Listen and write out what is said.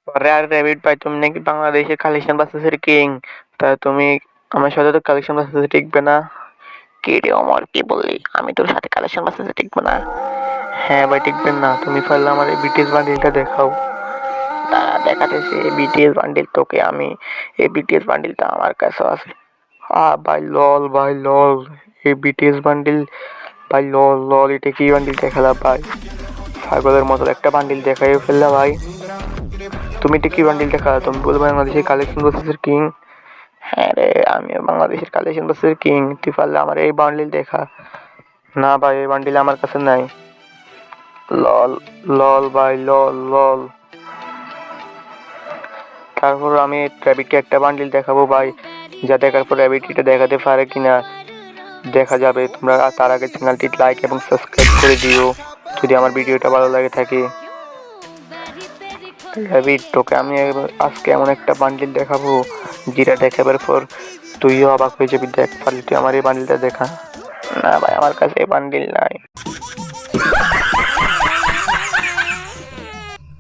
পরে আর র্যাবিট ভাই, তুমি নাকি বাংলাদেশের কালেকশন বাসেসের কিং, তা তুমি আমার সাথে তো কালেকশন বাসেসে টিকবে না? কি রে অমর, কি বললি? আমি তোর সাথে কালেকশন বাসেসে টিকবো না? হ্যাঁ ভাই, টিকবেন না? তুমি পারলে আমার এই বিটিএস বান্ডিলটা দেখাও। দাঁড়া, দেখাতেছি এই বিটিএস বান্ডিল তোকে আমি। এই বিটিএস বান্ডিলটা আমার কাছে আছে। ভাই লল, ভাই লল, এই বিটিএস বান্ডিল, ভাই লল লল, এটা কি বান্ডিল দেখালা ভাই? ছাগলের মতো একটা বান্ডিল দেখাই ফেললা ভাই। তুমি এটা কি বান্ডিল দেখালা? তুমি বলবে বাংলাদেশের কালেকশন বক্সের কিং? হ্যাঁ রে, আমি বাংলাদেশের কালেকশন বক্সের কিং, তুই পারলে আমার এই বান্ডিল দেখা। না ভাই, এই বান্ডিল আমার কাছে নাই। লল লল ভাই, লল লল। তারপর আমি র্যাবিটকে একটা বান্ডিল দেখাবো ভাই, যা দেখার পর র্যাবিট এটা দেখাতে পারে কিনা দেখা যাবে। তোমরা তার আগে চ্যানেলটি লাইক এবং সাবস্ক্রাইব করে দিও যদি আমার ভিডিওটা ভালো লাগে থাকে। র্যাবিট, তোকে আমি আজকে এমন একটা বান্ডিল দেখাবো যেটা দেখাবার পর তুইও অবাক হয়ে যাবি। দেখ পারলে তুই আমার এই বান্ডিলটা দেখা। না ভাই, আমার কাছে এই বান্ডিল নাই।